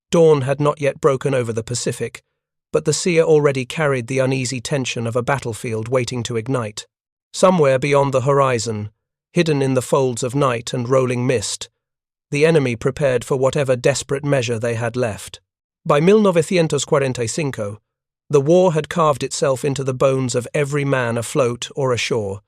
Dawn had not yet broken over the Pacific, but the sea already carried the uneasy tension of a battlefield waiting to ignite. Somewhere beyond the horizon, hidden in the folds of night and rolling mist, the enemy prepared for whatever desperate measure they had left. By 1945, the war had carved itself into the bones of every man afloat or ashore,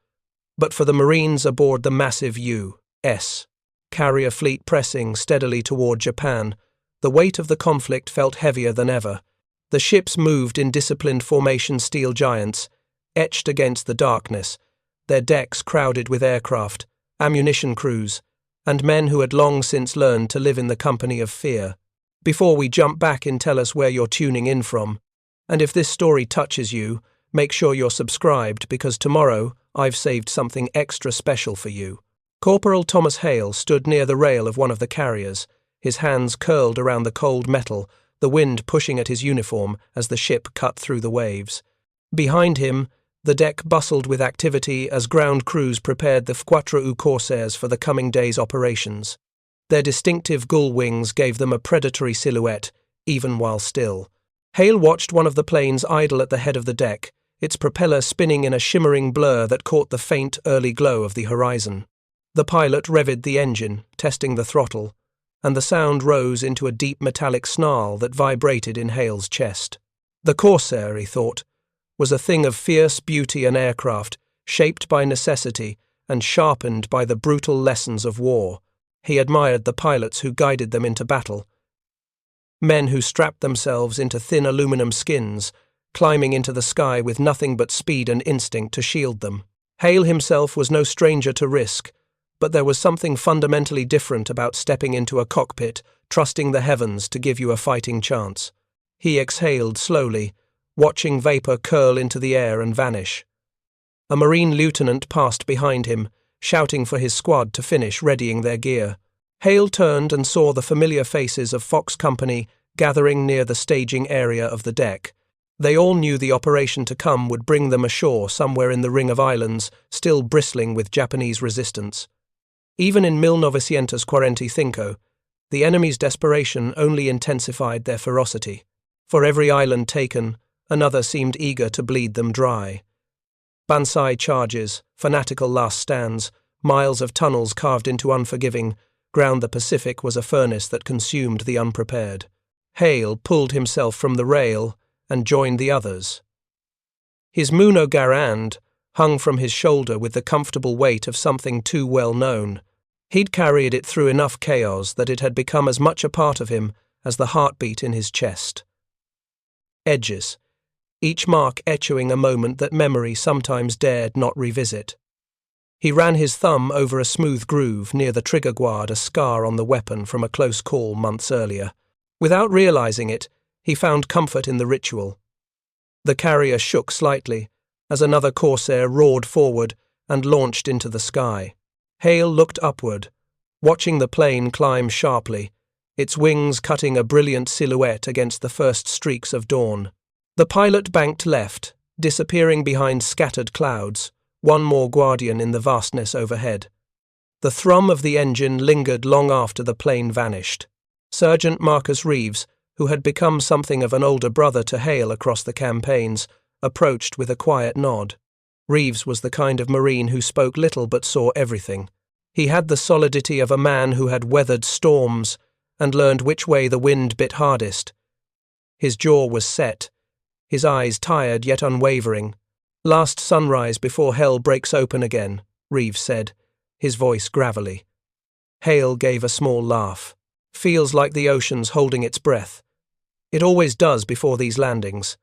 but for the Marines aboard the massive U.S. carrier fleet pressing steadily toward Japan, the weight of the conflict felt heavier than ever. The ships moved in disciplined formation, steel giants, etched against the darkness, their decks crowded with aircraft, ammunition crews, and men who had long since learned to live in the company of fear. Before we jump back in, tell us where you're tuning in from. And if this story touches you, make sure you're subscribed, because tomorrow I've saved something extra special for you. Corporal Thomas Hale stood near the rail of one of the carriers, his hands curled around the cold metal, the wind pushing at his uniform as the ship cut through the waves. Behind him, the deck bustled with activity as ground crews prepared the Quattro Corsairs for the coming day's operations. Their distinctive gull wings gave them a predatory silhouette, even while still. Hale watched one of the planes idle at the head of the deck, its propeller spinning in a shimmering blur that caught the faint, early glow of the horizon. The pilot revved the engine, testing the throttle, and the sound rose into a deep metallic snarl that vibrated in Hale's chest. The Corsair, he thought, was a thing of fierce beauty and aircraft, shaped by necessity and sharpened by the brutal lessons of war. He admired the pilots who guided them into battle, men who strapped themselves into thin aluminum skins, climbing into the sky with nothing but speed and instinct to shield them. Hale himself was no stranger to risk, but there was something fundamentally different about stepping into a cockpit, trusting the heavens to give you a fighting chance. He exhaled slowly, watching vapor curl into the air and vanish. A Marine lieutenant passed behind him, shouting for his squad to finish readying their gear. Hale turned and saw the familiar faces of Fox Company gathering near the staging area of the deck. They all knew the operation to come would bring them ashore somewhere in the ring of islands, still bristling with Japanese resistance. Even in 1945, the enemy's desperation only intensified their ferocity. For every island taken, another seemed eager to bleed them dry. Banzai charges, fanatical last stands, miles of tunnels carved into unforgiving ground. The Pacific was a furnace that consumed the unprepared. Hale pulled himself from the rail and joined the others. His Muno Garand hung from his shoulder with the comfortable weight of something too well known. He'd carried it through enough chaos that it had become as much a part of him as the heartbeat in his chest. Edges, each mark echoing a moment that memory sometimes dared not revisit. He ran his thumb over a smooth groove near the trigger guard, a scar on the weapon from a close call months earlier. Without realizing it, he found comfort in the ritual. The carrier shook slightly as another Corsair roared forward and launched into the sky. Hale looked upward, watching the plane climb sharply, its wings cutting a brilliant silhouette against the first streaks of dawn. The pilot banked left, disappearing behind scattered clouds, one more guardian in the vastness overhead. The thrum of the engine lingered long after the plane vanished. Sergeant Marcus Reeves, who had become something of an older brother to Hale across the campaigns, approached with a quiet nod. Reeves was the kind of Marine who spoke little but saw everything. He had the solidity of a man who had weathered storms and learned which way the wind bit hardest. His jaw was set, his eyes tired yet unwavering. "Last sunrise before hell breaks open again," Reeves said, his voice gravelly. Hale gave a small laugh. "Feels like the ocean's holding its breath. It always does before these landings."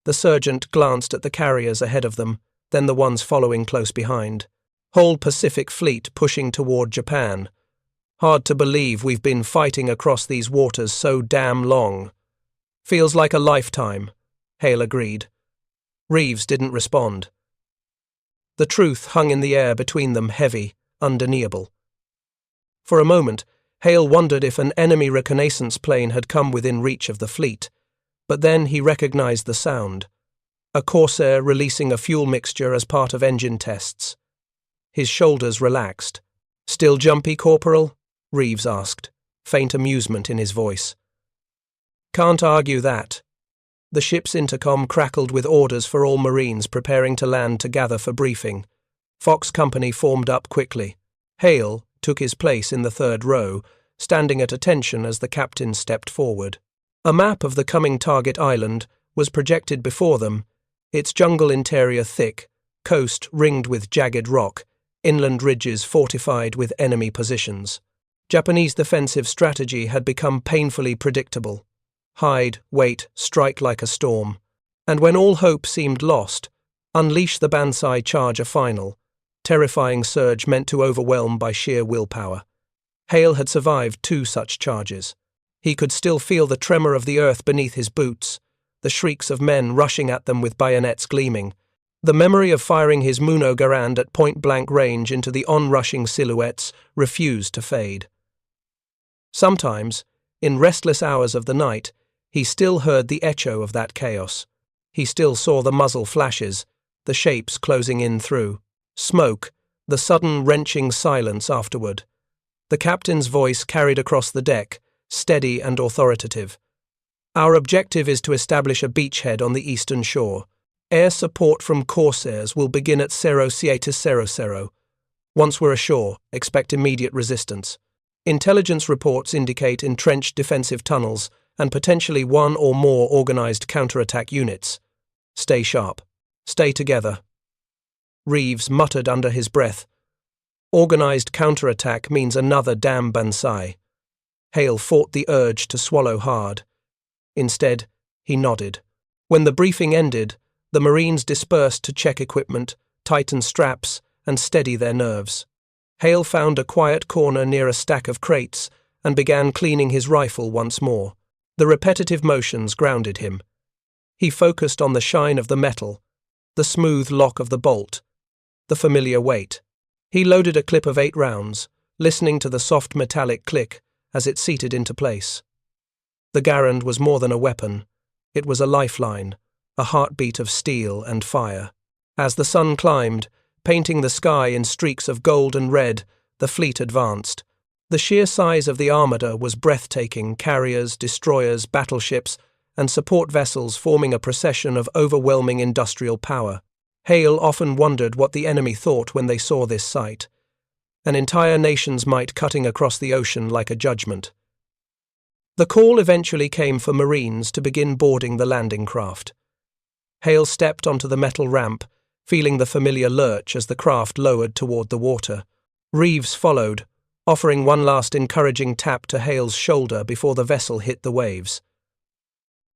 The sergeant glanced at the carriers ahead of them, then the ones following close behind. Whole Pacific Fleet pushing toward Japan. "Hard to believe we've been fighting across these waters so damn long." "Feels like a lifetime," Hale agreed. Reeves didn't respond. The truth hung in the air between them, heavy, undeniable. For a moment, Hale wondered if an enemy reconnaissance plane had come within reach of the fleet, but then he recognized the sound. A Corsair releasing a fuel mixture as part of engine tests. His shoulders relaxed. "Still jumpy, Corporal?" Reeves asked, faint amusement in his voice. Can't argue that. The ship's intercom crackled with orders for all Marines preparing to land to gather for briefing. Fox Company formed up quickly. Hale took his place in the third row, standing at attention as the captain stepped forward. A map of the coming target island was projected before them, its jungle interior thick, coast ringed with jagged rock, inland ridges fortified with enemy positions. Japanese defensive strategy had become painfully predictable. Hide, wait, strike like a storm. And when all hope seemed lost, unleash the Banzai Charger final, terrifying surge meant to overwhelm by sheer willpower. Hale had survived 2 such charges. He could still feel the tremor of the earth beneath his boots, the shrieks of men rushing at them with bayonets gleaming. The memory of firing his Muno Garand at point-blank range into the onrushing silhouettes refused to fade. Sometimes, in restless hours of the night, he still heard the echo of that chaos. He still saw the muzzle flashes, the shapes closing in through. Smoke, the sudden wrenching silence afterward. The captain's voice carried across the deck, steady and authoritative. Our objective is to establish a beachhead on the eastern shore. Air support from corsairs will begin at 0700. Once we're ashore, expect immediate resistance. Intelligence reports indicate entrenched defensive tunnels and potentially 1 or more organized counterattack units. Stay sharp. Stay together. Reeves muttered under his breath. Organized counterattack means another damn Banzai. Hale fought the urge to swallow hard. Instead, he nodded. When the briefing ended, the Marines dispersed to check equipment, tighten straps, and steady their nerves. Hale found a quiet corner near a stack of crates and began cleaning his rifle once more. The repetitive motions grounded him. He focused on the shine of the metal, the smooth lock of the bolt, the familiar weight. He loaded a clip of 8 rounds, listening to the soft metallic click as it seated into place. The Garand was more than a weapon. It was a lifeline, a heartbeat of steel and fire. As the sun climbed, painting the sky in streaks of gold and red, the fleet advanced. The sheer size of the armada was breathtaking, carriers, destroyers, battleships, and support vessels forming a procession of overwhelming industrial power. Hale often wondered what the enemy thought when they saw this sight. An entire nation's might cutting across the ocean like a judgment. The call eventually came for Marines to begin boarding the landing craft. Hale stepped onto the metal ramp, feeling the familiar lurch as the craft lowered toward the water. Reeves followed, offering one last encouraging tap to Hale's shoulder before the vessel hit the waves.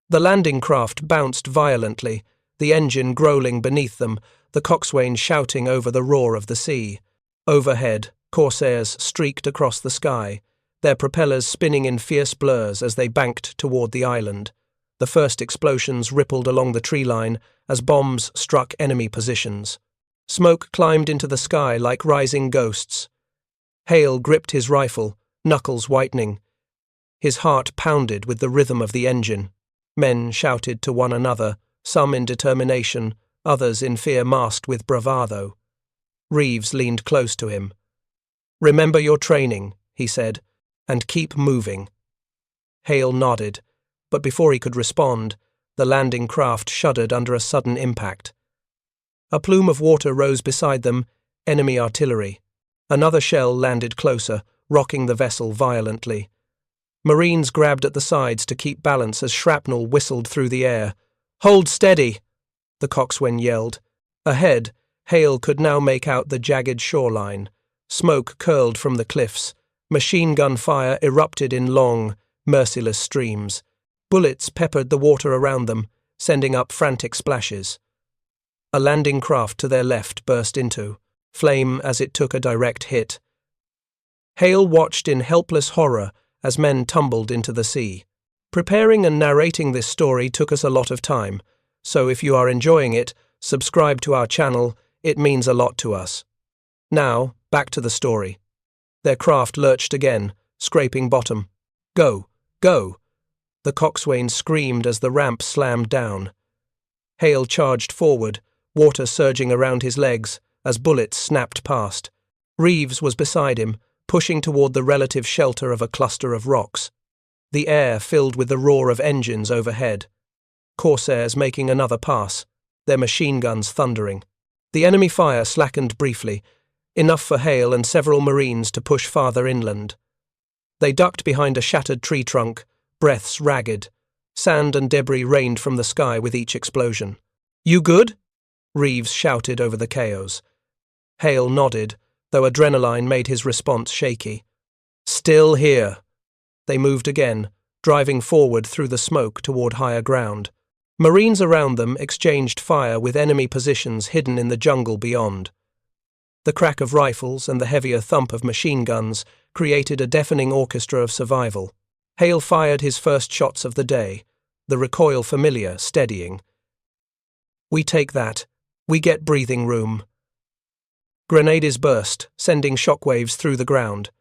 The landing craft bounced violently, the engine growling beneath them, the coxswain shouting over the roar of the sea. Overhead, corsairs streaked across the sky, their propellers spinning in fierce blurs as they banked toward the island. The first explosions rippled along the tree line as bombs struck enemy positions. Smoke climbed into the sky like rising ghosts. Hale gripped his rifle, knuckles whitening. His heart pounded with the rhythm of the engine. Men shouted to one another, some in determination, others in fear masked with bravado. Reeves leaned close to him. "Remember your training," he said, "and keep moving." Hale nodded, but before he could respond, the landing craft shuddered under a sudden impact. A plume of water rose beside them, enemy artillery. Another shell landed closer, rocking the vessel violently. Marines grabbed at the sides to keep balance as shrapnel whistled through the air. "Hold steady!" the coxswain yelled. Ahead, Hale could now make out the jagged shoreline. Smoke curled from the cliffs. Machine gun fire erupted in long, merciless streams. Bullets peppered the water around them, sending up frantic splashes. A landing craft to their left burst into flame as it took a direct hit. Hale watched in helpless horror as men tumbled into the sea. Preparing and narrating this story took us a lot of time, so if you are enjoying it, subscribe to our channel, it means a lot to us. Now, back to the story. Their craft lurched again, scraping bottom. "Go! Go!" The coxswain screamed as the ramp slammed down. Hale charged forward, water surging around his legs as bullets snapped past. Reeves was beside him, pushing toward the relative shelter of a cluster of rocks. The air filled with the roar of engines overhead. Corsairs making another pass, their machine guns thundering. The enemy fire slackened briefly, enough for Hale and several Marines to push farther inland. They ducked behind a shattered tree trunk, breaths ragged. Sand and debris rained from the sky with each explosion. "You good?" Reeves shouted over the chaos. Hale nodded, though adrenaline made his response shaky. "Still here." They moved again, driving forward through the smoke toward higher ground. Marines around them exchanged fire with enemy positions hidden in the jungle beyond. The crack of rifles and the heavier thump of machine guns created a deafening orchestra of survival. Hale fired his first shots of the day, the recoil familiar, steadying. "We take that. We get breathing room." Grenades burst, sending shockwaves through the ground.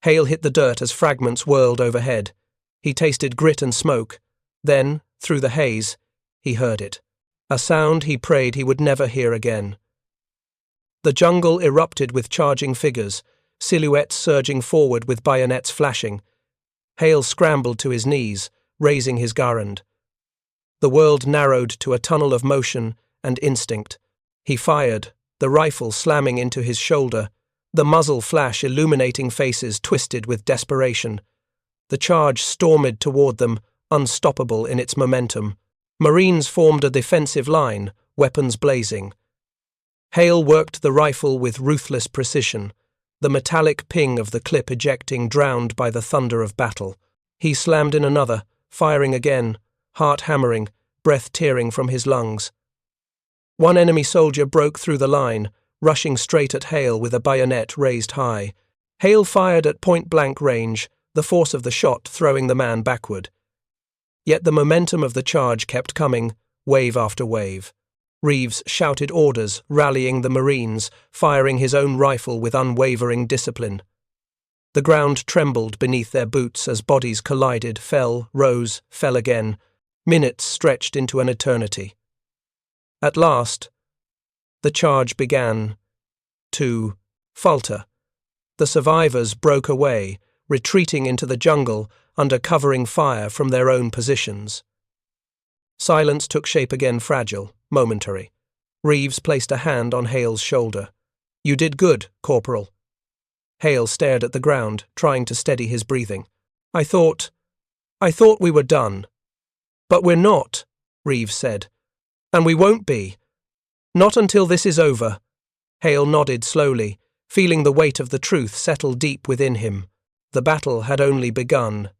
Hale hit the dirt as fragments whirled overhead. He tasted grit and smoke. Then, through the haze, he heard it. A sound he prayed he would never hear again. The jungle erupted with charging figures, silhouettes surging forward with bayonets flashing. Hale scrambled to his knees, raising his garand. The world narrowed to a tunnel of motion and instinct. He fired, the rifle slamming into his shoulder, the muzzle flash illuminating faces twisted with desperation. The charge stormed toward them, unstoppable in its momentum. Marines formed a defensive line, weapons blazing. Hale worked the rifle with ruthless precision, the metallic ping of the clip ejecting drowned by the thunder of battle. He slammed in another, firing again, heart hammering, breath tearing from his lungs. One enemy soldier broke through the line, rushing straight at Hale with a bayonet raised high. Hale fired at point-blank range, the force of the shot throwing the man backward. Yet the momentum of the charge kept coming, wave after wave. Reeves shouted orders, rallying the Marines, firing his own rifle with unwavering discipline. The ground trembled beneath their boots as bodies collided, fell, rose, fell again. Minutes stretched into an eternity. At last, the charge began to falter. The survivors broke away, retreating into the jungle under covering fire from their own positions. Silence took shape again, fragile, momentary. Reeves placed a hand on Hale's shoulder. "You did good, Corporal." Hale stared at the ground, trying to steady his breathing. I thought we were done." "But we're not," Reeves said. "And we won't be. Not until this is over." Hale nodded slowly, feeling the weight of the truth settle deep within him. The battle had only begun.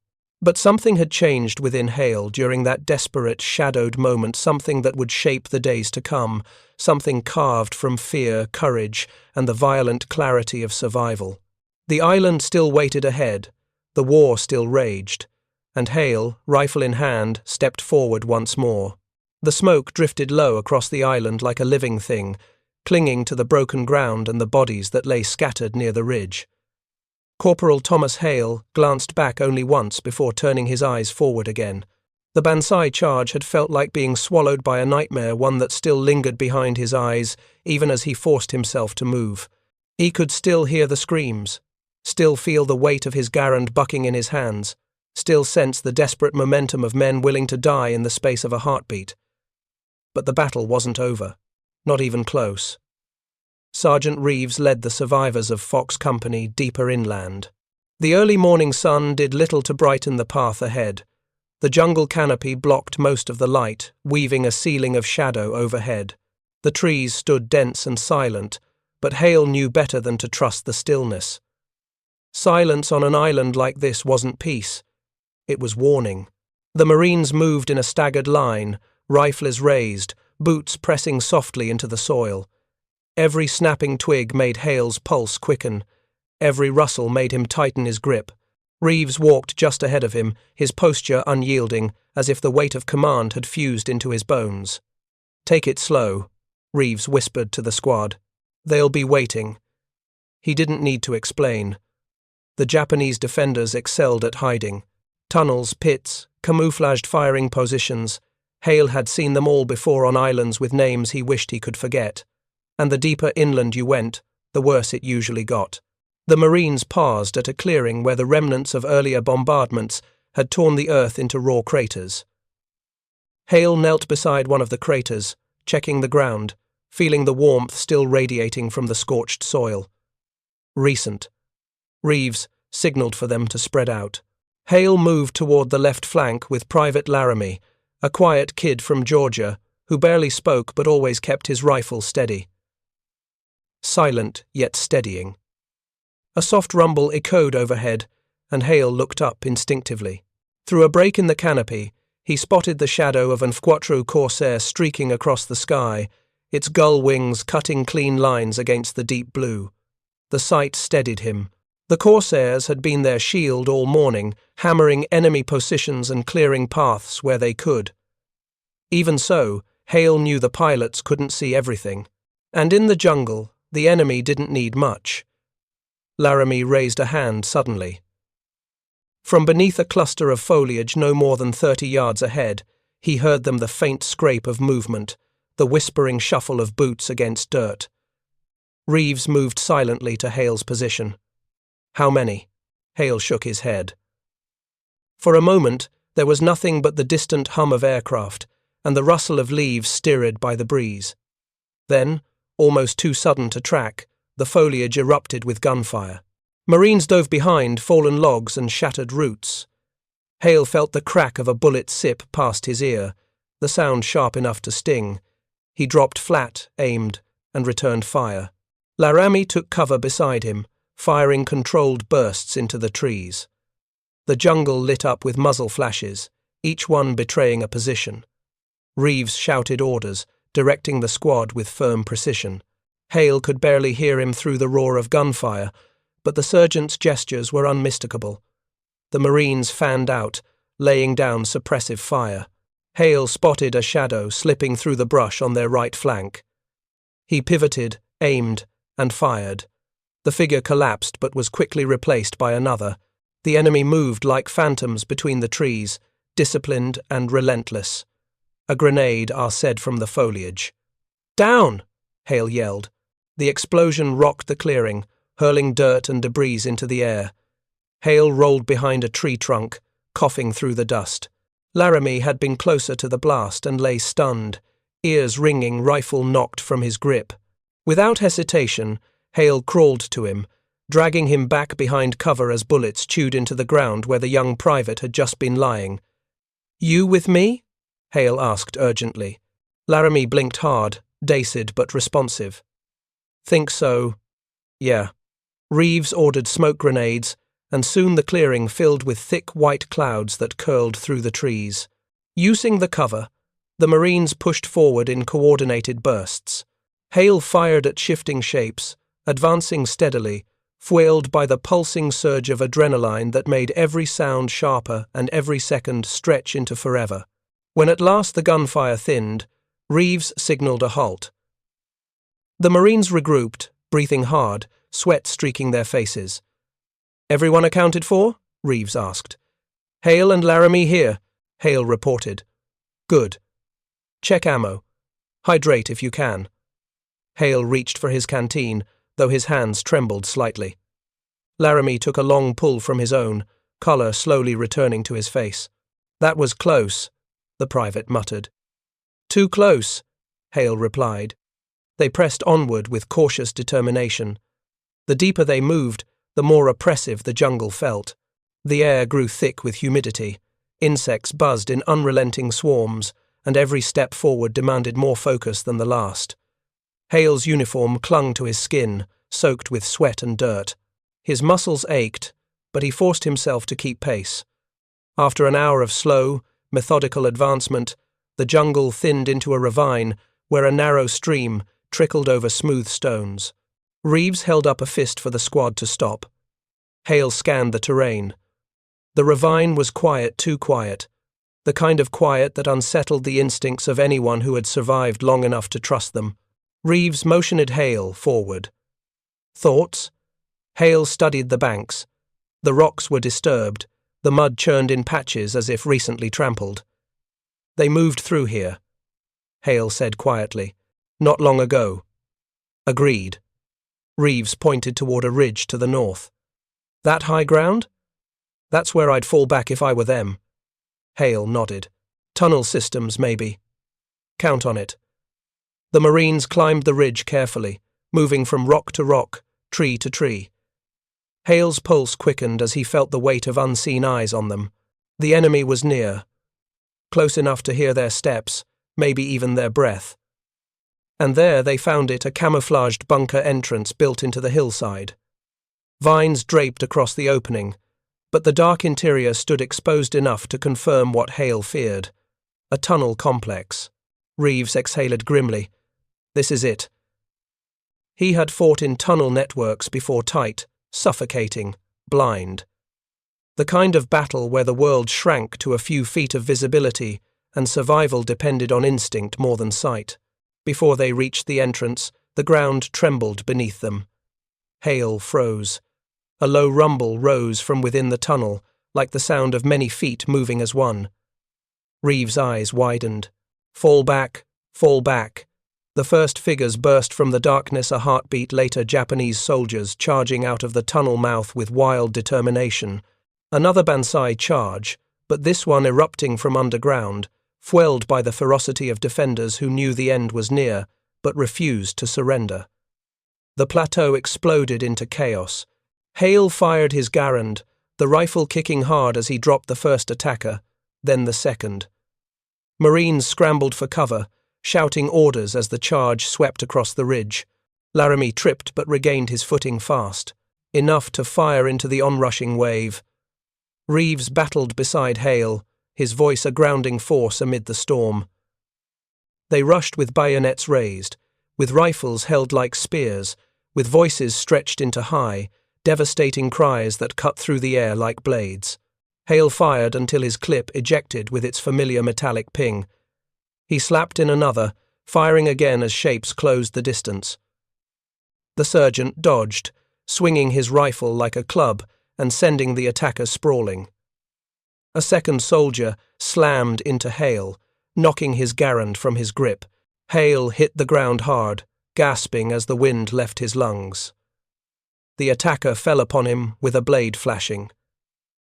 But something had changed within Hale during that desperate, shadowed moment, something that would shape the days to come, something carved from fear, courage, and the violent clarity of survival. The island still waited ahead, the war still raged, and Hale, rifle in hand, stepped forward once more. The smoke drifted low across the island like a living thing, clinging to the broken ground and the bodies that lay scattered near the ridge. Corporal Thomas Hale glanced back only once before turning his eyes forward again. The Banzai charge had felt like being swallowed by a nightmare, one that still lingered behind his eyes, even as he forced himself to move. He could still hear the screams, still feel the weight of his garand bucking in his hands, still sense the desperate momentum of men willing to die in the space of a heartbeat. But the battle wasn't over, not even close. Sergeant Reeves led the survivors of Fox Company deeper inland. The early morning sun did little to brighten the path ahead. The jungle canopy blocked most of the light, weaving a ceiling of shadow overhead. The trees stood dense and silent, but Hale knew better than to trust the stillness. Silence on an island like this wasn't peace. It was warning. The Marines moved in a staggered line, rifles raised, boots pressing softly into the soil. Every snapping twig made Hale's pulse quicken. Every rustle made him tighten his grip. Reeves walked just ahead of him, his posture unyielding, as if the weight of command had fused into his bones. "Take it slow," Reeves whispered to the squad. "They'll be waiting." He didn't need to explain. The Japanese defenders excelled at hiding. Tunnels, pits, camouflaged firing positions. Hale had seen them all before on islands with names he wished he could forget. And the deeper inland you went, the worse it usually got. The Marines paused at a clearing where the remnants of earlier bombardments had torn the earth into raw craters. Hale knelt beside one of the craters, checking the ground, feeling the warmth still radiating from the scorched soil. Recent. Reeves signaled for them to spread out. Hale moved toward the left flank with Private Laramie, a quiet kid from Georgia who barely spoke but always kept his rifle steady. Silent, yet steadying. A soft rumble echoed overhead, and Hale looked up instinctively. Through a break in the canopy, he spotted the shadow of an Quattro corsair streaking across the sky, its gull wings cutting clean lines against the deep blue. The sight steadied him. The corsairs had been their shield all morning, hammering enemy positions and clearing paths where they could. Even so, Hale knew the pilots couldn't see everything. And in the jungle, the enemy didn't need much. Laramie raised a hand suddenly. From beneath a cluster of foliage no more than 30 yards ahead, he heard them, the faint scrape of movement, the whispering shuffle of boots against dirt. Reeves moved silently to Hale's position. How many? Hale shook his head. For a moment, there was nothing but the distant hum of aircraft and the rustle of leaves stirred by the breeze. Then, almost too sudden to track, the foliage erupted with gunfire. Marines dove behind fallen logs and shattered roots. Hale felt the crack of a bullet sip past his ear, the sound sharp enough to sting. He dropped flat, aimed, and returned fire. Laramie took cover beside him, firing controlled bursts into the trees. The jungle lit up with muzzle flashes, each one betraying a position. Reeves shouted orders, directing the squad with firm precision. Hale could barely hear him through the roar of gunfire, but the sergeant's gestures were unmistakable. The Marines fanned out, laying down suppressive fire. Hale spotted a shadow slipping through the brush on their right flank. He pivoted, aimed, and fired. The figure collapsed but was quickly replaced by another. The enemy moved like phantoms between the trees, disciplined and relentless. A grenade arced from the foliage. "Down!" Hale yelled. The explosion rocked the clearing, hurling dirt and debris into the air. Hale rolled behind a tree trunk, coughing through the dust. Laramie had been closer to the blast and lay stunned, ears ringing, rifle knocked from his grip. Without hesitation, Hale crawled to him, dragging him back behind cover as bullets chewed into the ground where the young private had just been lying. "You with me?" Hale asked urgently. Laramie blinked hard, dazed but responsive. "Think so. Yeah." Reeves ordered smoke grenades, and soon the clearing filled with thick white clouds that curled through the trees. Using the cover, the Marines pushed forward in coordinated bursts. Hale fired at shifting shapes, advancing steadily, fueled by the pulsing surge of adrenaline that made every sound sharper and every second stretch into forever. When at last the gunfire thinned, Reeves signaled a halt. The Marines regrouped, breathing hard, sweat streaking their faces. "Everyone accounted for?" Reeves asked. "Hale and Laramie here," Hale reported. "Good. Check ammo. Hydrate if you can." Hale reached for his canteen, though his hands trembled slightly. Laramie took a long pull from his own, color slowly returning to his face. "That was close," the private muttered. "Too close," Hale replied. They pressed onward with cautious determination. The deeper they moved, the more oppressive the jungle felt. The air grew thick with humidity. Insects buzzed in unrelenting swarms, and every step forward demanded more focus than the last. Hale's uniform clung to his skin, soaked with sweat and dirt. His muscles ached, but he forced himself to keep pace. After an hour of slow, methodical advancement, the jungle thinned into a ravine where a narrow stream trickled over smooth stones. Reeves held up a fist for the squad to stop. Hale scanned the terrain. The ravine was quiet, too quiet, the kind of quiet that unsettled the instincts of anyone who had survived long enough to trust them. Reeves motioned Hale forward. "Thoughts?" Hale studied the banks. The rocks were disturbed, the mud churned in patches as if recently trampled. "They moved through here," Hale said quietly. "Not long ago." "Agreed." Reeves pointed toward a ridge to the north. "That high ground?" That's where I'd fall back if I were them. Hale nodded. Tunnel systems, maybe. Count on it. The Marines climbed the ridge carefully, moving from rock to rock, tree to tree. Hale's pulse quickened as he felt the weight of unseen eyes on them. The enemy was near, close enough to hear their steps, maybe even their breath. And there they found it, a camouflaged bunker entrance built into the hillside. Vines draped across the opening, but the dark interior stood exposed enough to confirm what Hale feared. A tunnel complex. Reeves exhaled grimly. This is it. He had fought in tunnel networks before, tight, suffocating, blind. The kind of battle where the world shrank to a few feet of visibility and survival depended on instinct more than sight. Before they reached the entrance, the ground trembled beneath them. Hale froze. A low rumble rose from within the tunnel, like the sound of many feet moving as one. Reeves' eyes widened. Fall back, fall back. The first figures burst from the darkness, a heartbeat later, Japanese soldiers charging out of the tunnel mouth with wild determination. Another Bansai charge, but this one erupting from underground, fueled by the ferocity of defenders who knew the end was near, but refused to surrender. The plateau exploded into chaos. Hale fired his Garand, the rifle kicking hard as he dropped the first attacker, then the second. Marines scrambled for cover, shouting orders as the charge swept across the ridge. Laramie tripped but regained his footing fast, enough to fire into the onrushing wave. Reeves battled beside Hale, his voice a grounding force amid the storm. They rushed with bayonets raised, with rifles held like spears, with voices stretched into high, devastating cries that cut through the air like blades. Hale fired until his clip ejected with its familiar metallic ping. He slapped in another, firing again as shapes closed the distance. The sergeant dodged, swinging his rifle like a club and sending the attacker sprawling. A second soldier slammed into Hale, knocking his Garand from his grip. Hale hit the ground hard, gasping as the wind left his lungs. The attacker fell upon him with a blade flashing.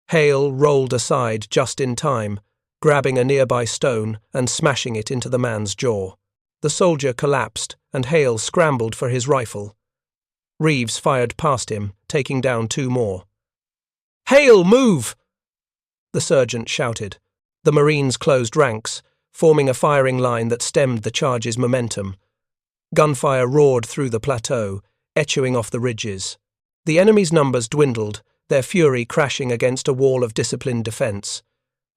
Hale rolled aside just in time, grabbing a nearby stone and smashing it into the man's jaw. The soldier collapsed, and Hale scrambled for his rifle. Reeves fired past him, taking down two more. "Hale, move!" the sergeant shouted. The Marines closed ranks, forming a firing line that stemmed the charge's momentum. Gunfire roared through the plateau, echoing off the ridges. The enemy's numbers dwindled, their fury crashing against a wall of disciplined defense.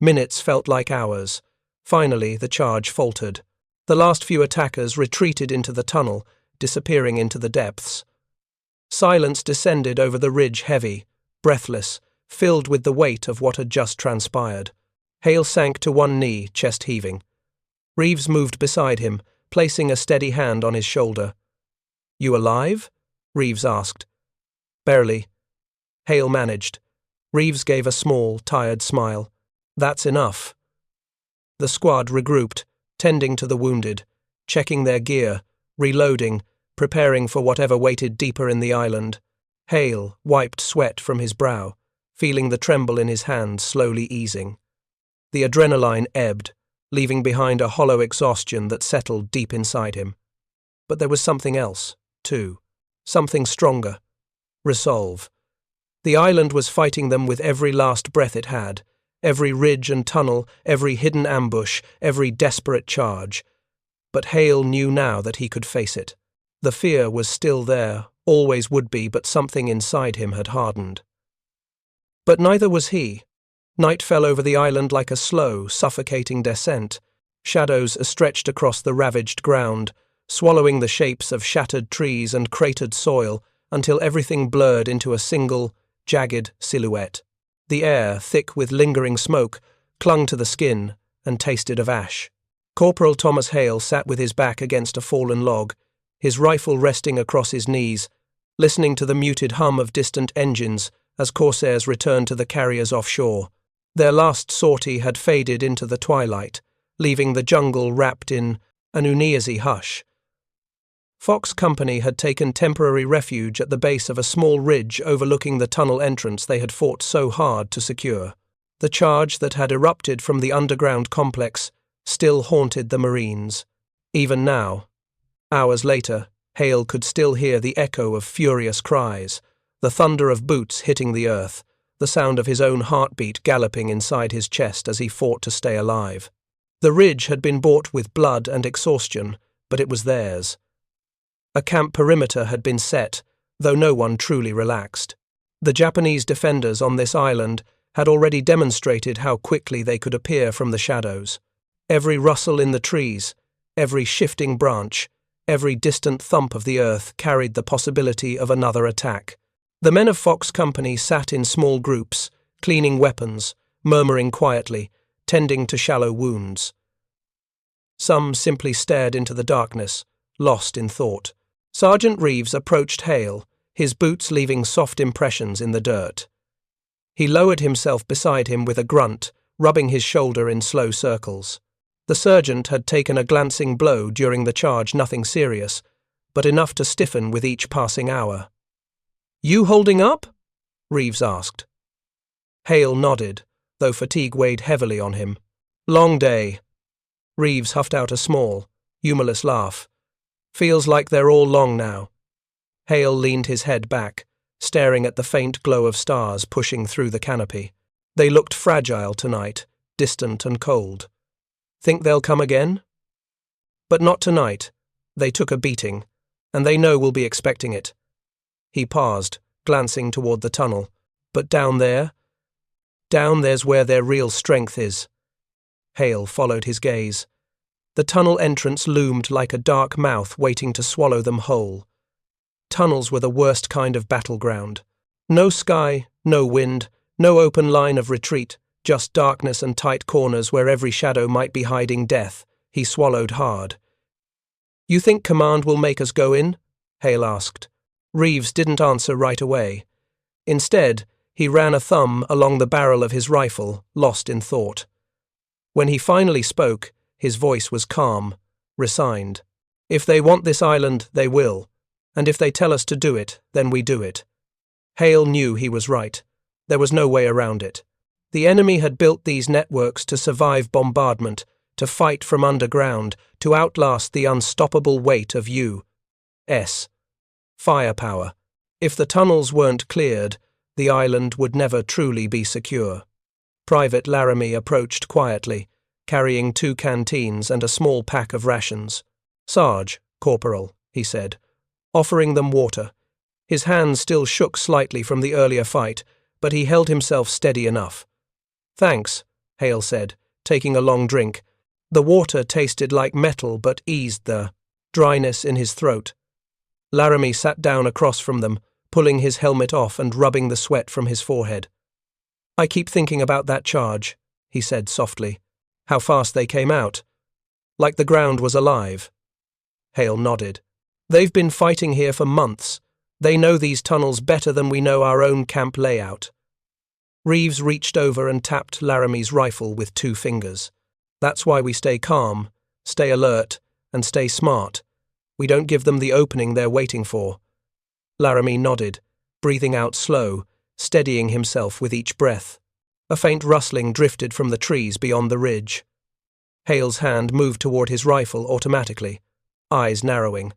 Minutes felt like hours. Finally, the charge faltered. The last few attackers retreated into the tunnel, disappearing into the depths. Silence descended over the ridge, heavy, breathless, filled with the weight of what had just transpired. Hale sank to one knee, chest heaving. Reeves moved beside him, placing a steady hand on his shoulder. "You alive?" Reeves asked. "Barely." Hale managed. Reeves gave a small, tired smile. "That's enough." The squad regrouped, tending to the wounded, checking their gear, reloading, preparing for whatever waited deeper in the island. Hale wiped sweat from his brow, feeling the tremble in his hands slowly easing. The adrenaline ebbed, leaving behind a hollow exhaustion that settled deep inside him. But there was something else, too. Something stronger. Resolve. The island was fighting them with every last breath it had, every ridge and tunnel, every hidden ambush, every desperate charge. But Hale knew now that he could face it. The fear was still there, always would be, but something inside him had hardened. But neither was he. Night fell over the island like a slow, suffocating descent. Shadows stretched across the ravaged ground, swallowing the shapes of shattered trees and cratered soil until everything blurred into a single, jagged silhouette. The air, thick with lingering smoke, clung to the skin and tasted of ash. Corporal Thomas Hale sat with his back against a fallen log, his rifle resting across his knees, listening to the muted hum of distant engines as corsairs returned to the carriers offshore. Their last sortie had faded into the twilight, leaving the jungle wrapped in an uneasy hush. Fox Company had taken temporary refuge at the base of a small ridge overlooking the tunnel entrance they had fought so hard to secure. The charge that had erupted from the underground complex still haunted the Marines. Even now, hours later, Hale could still hear the echo of furious cries, the thunder of boots hitting the earth, the sound of his own heartbeat galloping inside his chest as he fought to stay alive. The ridge had been bought with blood and exhaustion, but it was theirs. A camp perimeter had been set, though no one truly relaxed. The Japanese defenders on this island had already demonstrated how quickly they could appear from the shadows. Every rustle in the trees, every shifting branch, every distant thump of the earth carried the possibility of another attack. The men of Fox Company sat in small groups, cleaning weapons, murmuring quietly, tending to shallow wounds. Some simply stared into the darkness, lost in thought. Sergeant Reeves approached Hale, his boots leaving soft impressions in the dirt. He lowered himself beside him with a grunt, rubbing his shoulder in slow circles. The sergeant had taken a glancing blow during the charge, nothing serious, but enough to stiffen with each passing hour. "You holding up?" Reeves asked. Hale nodded, though fatigue weighed heavily on him. "Long day." Reeves huffed out a small, humorless laugh. "Feels like they're all long now." Hale leaned his head back, staring at the faint glow of stars pushing through the canopy. They looked fragile tonight, distant and cold. "Think they'll come again?" "But not tonight. They took a beating, and they know we'll be expecting it." He paused, glancing toward the tunnel. "But down there? Down there's where their real strength is." Hale followed his gaze. The tunnel entrance loomed like a dark mouth waiting to swallow them whole. Tunnels were the worst kind of battleground. No sky, no wind, no open line of retreat, just darkness and tight corners where every shadow might be hiding death. He swallowed hard. "You think command will make us go in?" Hale asked. Reeves didn't answer right away. Instead, he ran a thumb along the barrel of his rifle, lost in thought. When he finally spoke, his voice was calm, resigned. "If they want this island, they will. And if they tell us to do it, then we do it." Hale knew he was right. There was no way around it. The enemy had built these networks to survive bombardment, to fight from underground, to outlast the unstoppable weight of U.S. firepower. If the tunnels weren't cleared, the island would never truly be secure. Private Laramie approached quietly, carrying 2 canteens and a small pack of rations. "Sarge, Corporal," he said, offering them water. His hands still shook slightly from the earlier fight, but he held himself steady enough. "Thanks," Hale said, taking a long drink. The water tasted like metal but eased the dryness in his throat. Laramie sat down across from them, pulling his helmet off and rubbing the sweat from his forehead. "I keep thinking about that charge," he said softly. "How fast they came out. Like the ground was alive." Hale nodded. "They've been fighting here for months. They know these tunnels better than we know our own camp layout." Reeves reached over and tapped Laramie's rifle with 2 fingers. "That's why we stay calm, stay alert, and stay smart. We don't give them the opening they're waiting for." Laramie nodded, breathing out slow, steadying himself with each breath. A faint rustling drifted from the trees beyond the ridge. Hale's hand moved toward his rifle automatically, eyes narrowing.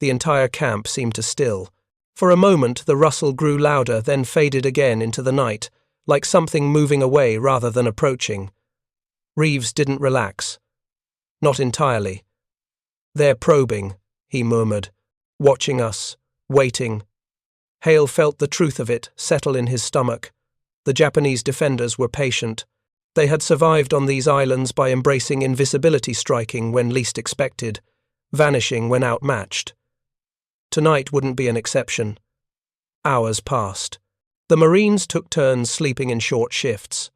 The entire camp seemed to still. For a moment the rustle grew louder, then faded again into the night, like something moving away rather than approaching. Reeves didn't relax. Not entirely. "They're probing," he murmured, "watching us, waiting." Hale felt the truth of it settle in his stomach. The Japanese defenders were patient. They had survived on these islands by embracing invisibility, striking when least expected, vanishing when outmatched. Tonight wouldn't be an exception. Hours passed. The Marines took turns sleeping in short shifts.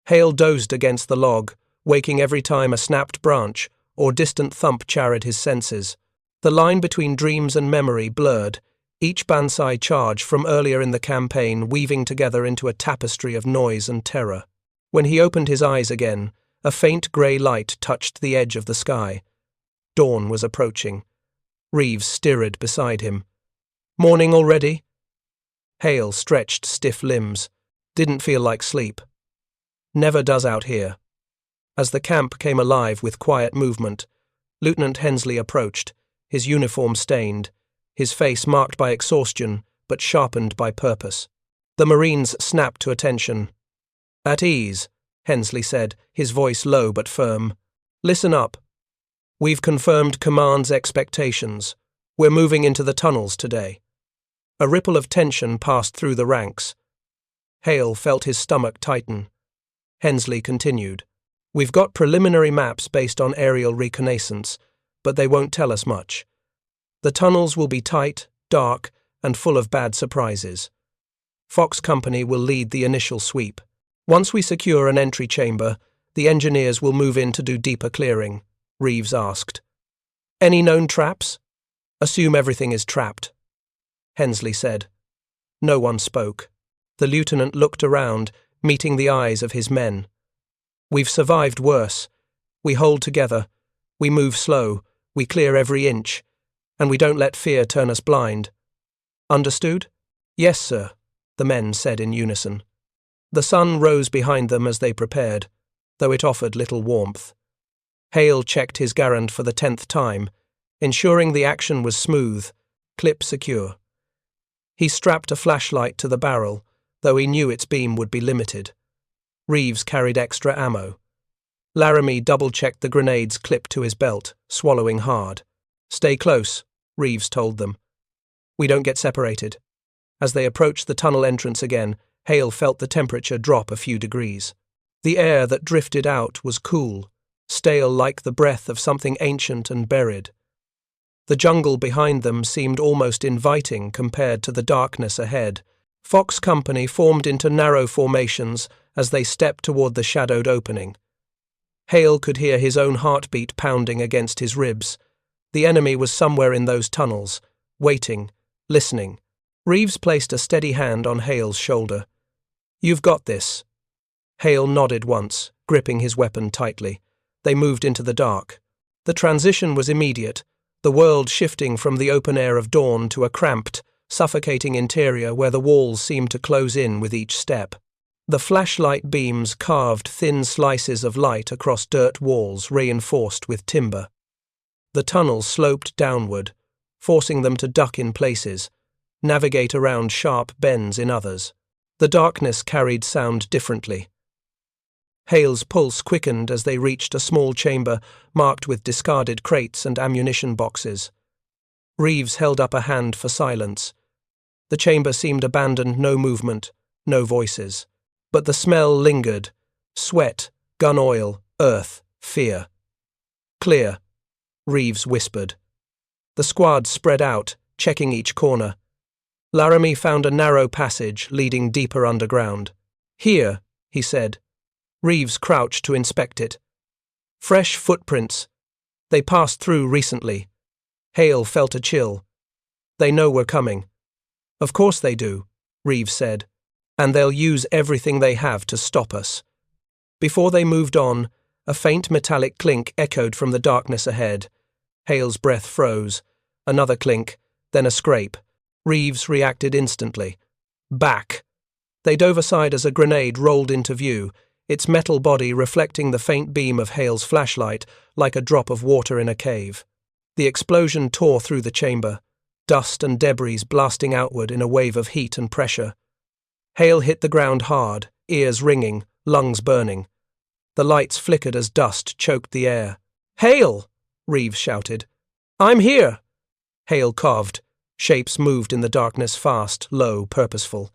Hale dozed against the log, waking every time a snapped branch or distant thump jarred his senses. The line between dreams and memory blurred, each Banzai charge from earlier in the campaign weaving together into a tapestry of noise and terror. When he opened his eyes again, a faint grey light touched the edge of the sky. Dawn was approaching. Reeves stirred beside him. Morning already? Hale stretched stiff limbs. Didn't feel like sleep. Never does out here. As the camp came alive with quiet movement, Lieutenant Hensley approached, his uniform stained, his face marked by exhaustion but sharpened by purpose. The Marines snapped to attention. At ease, Hensley said, his voice low but firm. Listen up. We've confirmed command's expectations. We're moving into the tunnels today. A ripple of tension passed through the ranks. Hale felt his stomach tighten. Hensley continued. We've got preliminary maps based on aerial reconnaissance, but they won't tell us much. The tunnels will be tight, dark, and full of bad surprises. Fox Company will lead the initial sweep. Once we secure an entry chamber, the engineers will move in to do deeper clearing, Reeves asked. Any known traps? Assume everything is trapped, Hensley said. No one spoke. The lieutenant looked around, meeting the eyes of his men. We've survived worse. We hold together. We move slow. We clear every inch. And we don't let fear turn us blind. Understood? Yes, sir, the men said in unison. The sun rose behind them as they prepared, though it offered little warmth. Hale checked his garand for the 10th time, ensuring the action was smooth, clip secure. He strapped a flashlight to the barrel, though he knew its beam would be limited. Reeves carried extra ammo. Laramie double-checked the grenade's clip to his belt, swallowing hard. Stay close, Reeves told them. We don't get separated. As they approached the tunnel entrance again, Hale felt the temperature drop a few degrees. The air that drifted out was cool, stale like the breath of something ancient and buried. The jungle behind them seemed almost inviting compared to the darkness ahead. Fox Company formed into narrow formations as they stepped toward the shadowed opening. Hale could hear his own heartbeat pounding against his ribs. The enemy was somewhere in those tunnels, waiting, listening. Reeves placed a steady hand on Hale's shoulder. You've got this. Hale nodded once, gripping his weapon tightly. They moved into the dark. The transition was immediate, the world shifting from the open air of dawn to a cramped, suffocating interior where the walls seemed to close in with each step. The flashlight beams carved thin slices of light across dirt walls reinforced with timber. The tunnels sloped downward, forcing them to duck in places, navigate around sharp bends in others. The darkness carried sound differently. Hale's pulse quickened as they reached a small chamber marked with discarded crates and ammunition boxes. Reeves held up a hand for silence. The chamber seemed abandoned, no movement, no voices. But the smell lingered. Sweat, gun oil, earth, fear. Clear, Reeves whispered. The squad spread out, checking each corner. Laramie found a narrow passage leading deeper underground. Here, he said. Reeves crouched to inspect it. Fresh footprints. They passed through recently. Hale felt a chill. They know we're coming. Of course they do, Reeves said. And they'll use everything they have to stop us. Before they moved on, a faint metallic clink echoed from the darkness ahead. Hale's breath froze. Another clink, then a scrape. Reeves reacted instantly. Back! They dove aside as a grenade rolled into view, its metal body reflecting the faint beam of Hale's flashlight like a drop of water in a cave. The explosion tore through the chamber, dust and debris blasting outward in a wave of heat and pressure. Hale hit the ground hard, ears ringing, lungs burning. The lights flickered as dust choked the air. Hale! Reeves shouted. I'm here! Hale coughed. Shapes moved in the darkness fast, low, purposeful.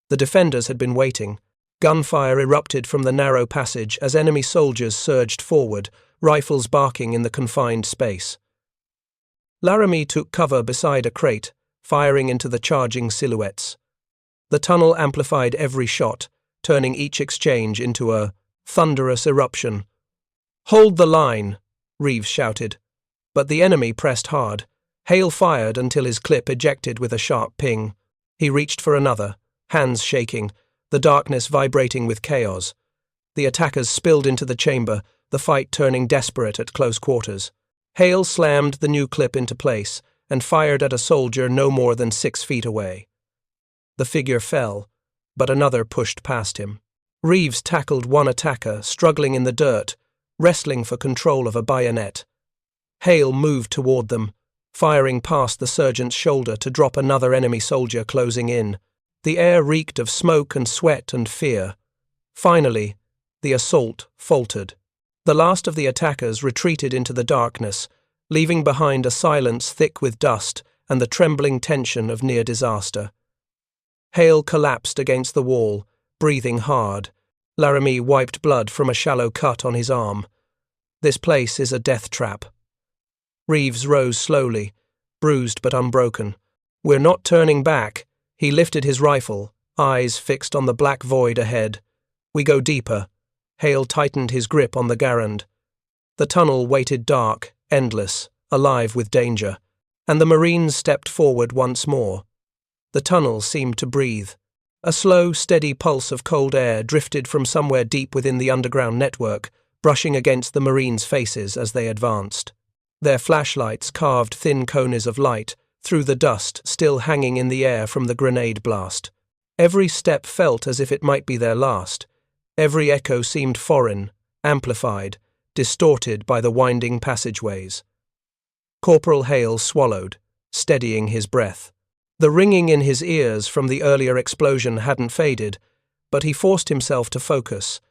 The defenders had been waiting. Gunfire erupted from the narrow passage as enemy soldiers surged forward, rifles barking in the confined space. Laramie took cover beside a crate, firing into the charging silhouettes. The tunnel amplified every shot, turning each exchange into a thunderous eruption. Hold the line, Reeves shouted. But the enemy pressed hard. Hale fired until his clip ejected with a sharp ping. He reached for another, hands shaking, the darkness vibrating with chaos. The attackers spilled into the chamber, the fight turning desperate at close quarters. Hale slammed the new clip into place, and fired at a soldier no more than 6 feet away. The figure fell, but another pushed past him. Reeves tackled one attacker, struggling in the dirt, wrestling for control of a bayonet. Hale moved toward them, firing past the sergeant's shoulder to drop another enemy soldier closing in. The air reeked of smoke and sweat and fear. Finally, the assault faltered. The last of the attackers retreated into the darkness, leaving behind a silence thick with dust and the trembling tension of near disaster. Hale collapsed against the wall, breathing hard. Laramie wiped blood from a shallow cut on his arm. This place is a death trap. Reeves rose slowly, bruised but unbroken. We're not turning back. He lifted his rifle, eyes fixed on the black void ahead. We go deeper. Hale tightened his grip on the Garand. The tunnel waited dark, endless, alive with danger, and the Marines stepped forward once more. The tunnel seemed to breathe. A slow, steady pulse of cold air drifted from somewhere deep within the underground network, brushing against the Marines' faces as they advanced. Their flashlights carved thin cones of light through the dust still hanging in the air from the grenade blast. Every step felt as if it might be their last. Every echo seemed foreign, amplified, distorted by the winding passageways. Corporal Hale swallowed, steadying his breath. The ringing in his ears from the earlier explosion hadn't faded, but he forced himself to focus.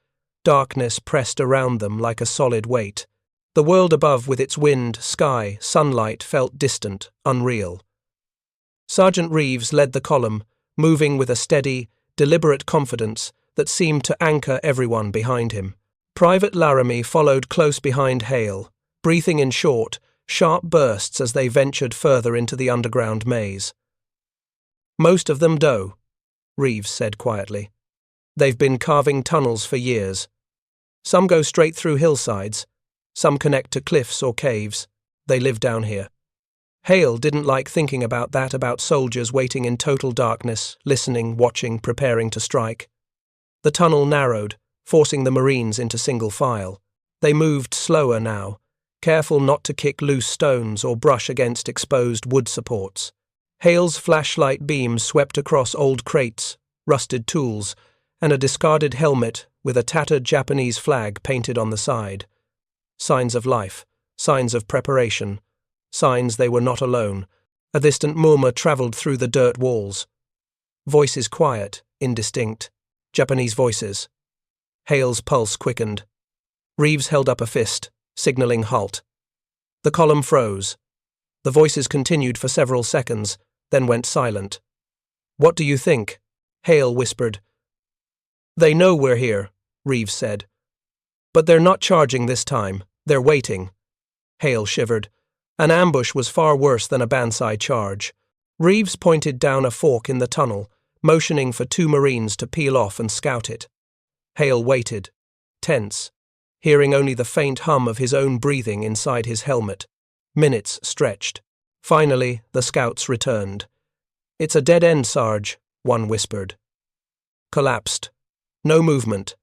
Darkness pressed around them like a solid weight. The world above with its wind, sky, sunlight felt distant, unreal. Sergeant Reeves led the column, moving with a steady, deliberate confidence that seemed to anchor everyone behind him. Private Laramie followed close behind Hale, breathing in short, sharp bursts as they ventured further into the underground maze. Most of them do, Reeves said quietly. They've been carving tunnels for years. Some go straight through hillsides, some connect to cliffs or caves. They live down here. Hale didn't like thinking about soldiers waiting in total darkness, listening, watching, preparing to strike. The tunnel narrowed, forcing the Marines into single file. They moved slower now, careful not to kick loose stones or brush against exposed wood supports. Hale's flashlight beam swept across old crates, rusted tools, and a discarded helmet with a tattered Japanese flag painted on the side. Signs of life, signs of preparation, signs they were not alone. A distant murmur travelled through the dirt walls. Voices quiet, indistinct. Japanese voices. Hale's pulse quickened. Reeves held up a fist, signalling halt. The column froze. The voices continued for several seconds, then went silent. What do you think? Hale whispered. They know we're here, Reeves said. But they're not charging this time. They're waiting. Hale shivered. An ambush was far worse than a banzai charge. Reeves pointed down a fork in the tunnel, motioning for 2 Marines to peel off and scout it. Hale waited, tense, hearing only the faint hum of his own breathing inside his helmet. Minutes stretched. Finally, the scouts returned. It's a dead end, Sarge, one whispered. Collapsed. No movement.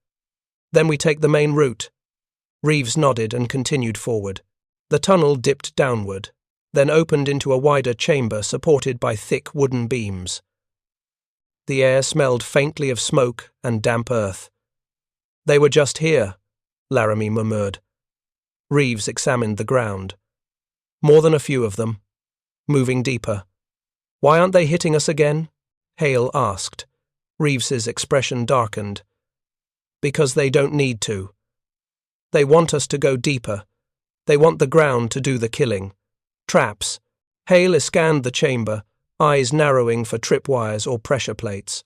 Then we take the main route. Reeves nodded and continued forward. The tunnel dipped downward, then opened into a wider chamber supported by thick wooden beams. The air smelled faintly of smoke and damp earth. They were just here, Laramie murmured. Reeves examined the ground. More than a few of them. Moving deeper. Why aren't they hitting us again? Hale asked. Reeves's expression darkened. Because they don't need to. They want us to go deeper. They want the ground to do the killing. Traps. Hale scanned the chamber, eyes narrowing for tripwires or pressure plates.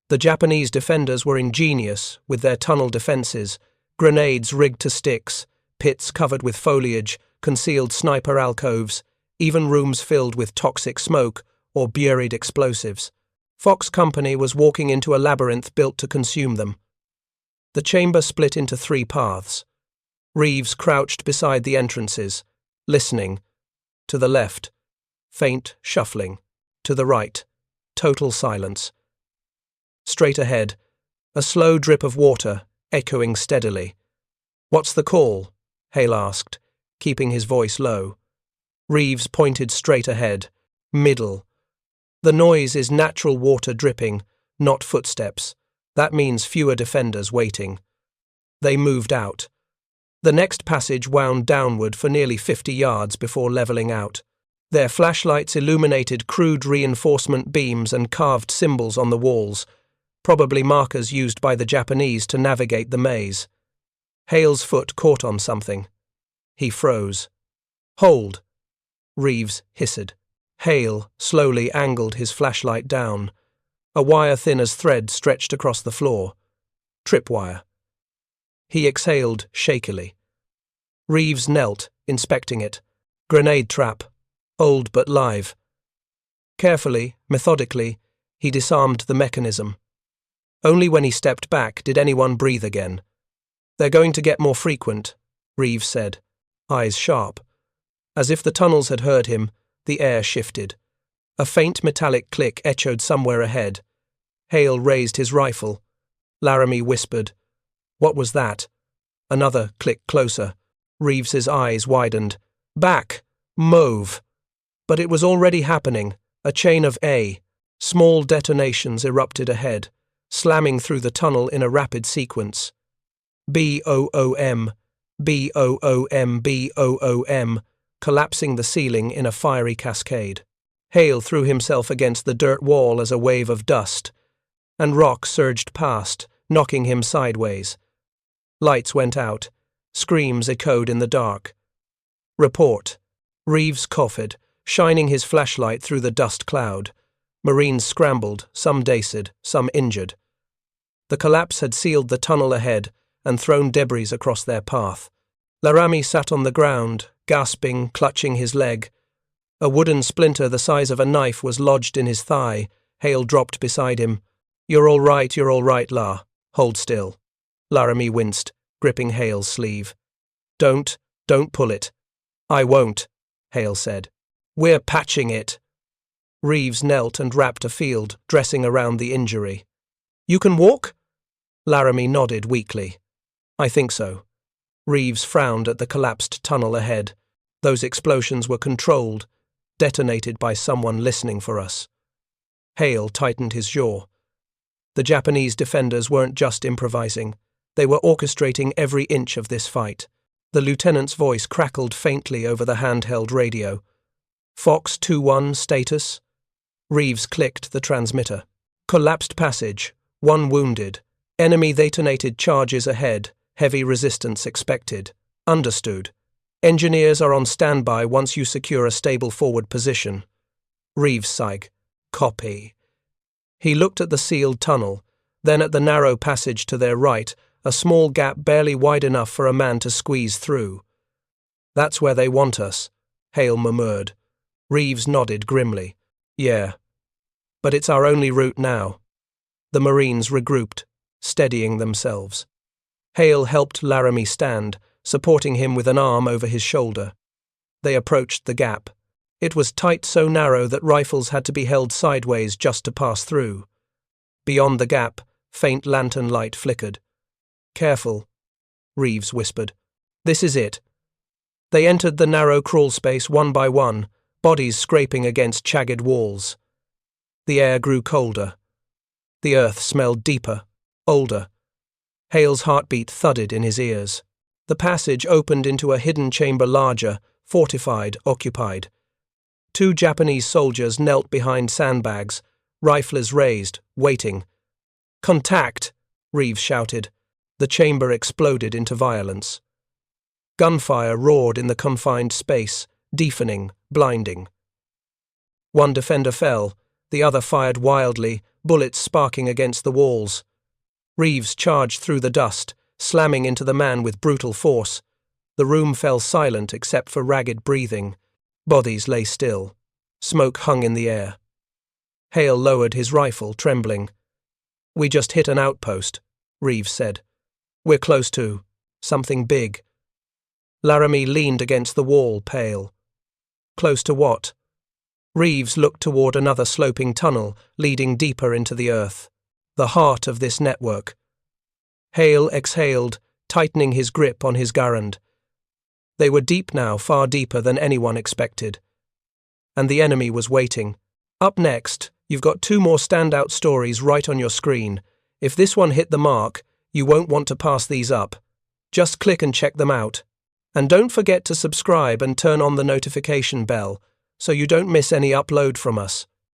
The Japanese defenders were ingenious with their tunnel defenses, grenades rigged to sticks, pits covered with foliage, concealed sniper alcoves, even rooms filled with toxic smoke or buried explosives. Fox Company was walking into a labyrinth built to consume them. The chamber split into 3 paths. Reeves crouched beside the entrances, listening. To the left, faint shuffling. To the right, total silence. Straight ahead, a slow drip of water, echoing steadily. What's the call? Hale asked, keeping his voice low. Reeves pointed straight ahead. Middle. The noise is natural water dripping, not footsteps. That means fewer defenders waiting. They moved out. The next passage wound downward for nearly 50 yards before leveling out. Their flashlights illuminated crude reinforcement beams and carved symbols on the walls, probably markers used by the Japanese to navigate the maze. Hale's foot caught on something. He froze. "Hold," Reeves hissed. Hale slowly angled his flashlight down. A wire thin as thread stretched across the floor. Tripwire. He exhaled shakily. Reeves knelt, inspecting it. Grenade trap. Old but live. Carefully, methodically, he disarmed the mechanism. Only when he stepped back did anyone breathe again. "They're going to get more frequent," Reeves said, eyes sharp. As if the tunnels had heard him, the air shifted. A faint metallic click echoed somewhere ahead. Hale raised his rifle. Laramie whispered, "What was that?" Another click closer. Reeves's eyes widened. "Back! Mauve!" But it was already happening. A chain of small detonations erupted ahead, slamming through the tunnel in a rapid sequence. BOOM, BOOM, BOOM, collapsing the ceiling in a fiery cascade. Hale threw himself against the dirt wall as a wave of dust, and rock surged past, knocking him sideways. Lights went out. Screams echoed in the dark. Report. Reeves coughed, shining his flashlight through the dust cloud. Marines scrambled, some dazed, some injured. The collapse had sealed the tunnel ahead and thrown debris across their path. Laramie sat on the ground, gasping, clutching his leg. A wooden splinter the size of a knife was lodged in his thigh. Hale dropped beside him. You're all right, La. Hold still." Laramie winced, gripping Hale's sleeve. Don't pull it." "I won't," Hale said. "We're patching it." Reeves knelt and wrapped a field, dressing around the injury. "You can walk?" Laramie nodded weakly. "I think so." Reeves frowned at the collapsed tunnel ahead. Those explosions were controlled, detonated by someone listening for us. Hale tightened his jaw. The Japanese defenders weren't just improvising. They were orchestrating every inch of this fight. The lieutenant's voice crackled faintly over the handheld radio. "Fox 2-1, status?" Reeves clicked the transmitter. "Collapsed passage. 1 wounded. Enemy detonated charges ahead. Heavy resistance expected. Understood. Engineers are on standby once you secure a stable forward position." Reeves sighed. "Copy." He looked at the sealed tunnel, then at the narrow passage to their right, a small gap barely wide enough for a man to squeeze through. "That's where they want us," Hale murmured. Reeves nodded grimly. "Yeah. But it's our only route now." The Marines regrouped, steadying themselves. Hale helped Laramie stand, supporting him with an arm over his shoulder. They approached the gap. It was tight, so narrow that rifles had to be held sideways just to pass through. Beyond the gap, faint lantern light flickered. "Careful," Reeves whispered. "This is it." They entered the narrow crawl space one by one, bodies scraping against jagged walls. The air grew colder. The earth smelled deeper, older. Hale's heartbeat thudded in his ears. The passage opened into a hidden chamber larger, fortified, occupied. 2 Japanese soldiers knelt behind sandbags, rifles raised, waiting. "Contact!" Reeves shouted. The chamber exploded into violence. Gunfire roared in the confined space, deafening, blinding. One defender fell, the other fired wildly, bullets sparking against the walls. Reeves charged through the dust, slamming into the man with brutal force. The room fell silent except for ragged breathing. Bodies lay still. Smoke hung in the air. Hale lowered his rifle, trembling. "We just hit an outpost," Reeves said. "We're close to something big." Laramie leaned against the wall, pale. "Close to what?" Reeves looked toward another sloping tunnel, leading deeper into the earth. The heart of this network. Hale exhaled, tightening his grip on his Garand. They were deep now, far deeper than anyone expected. And the enemy was waiting. Up next, you've got 2 more standout stories right on your screen. If this one hit the mark, you won't want to pass these up. Just click and check them out. And don't forget to subscribe and turn on the notification bell so you don't miss any upload from us.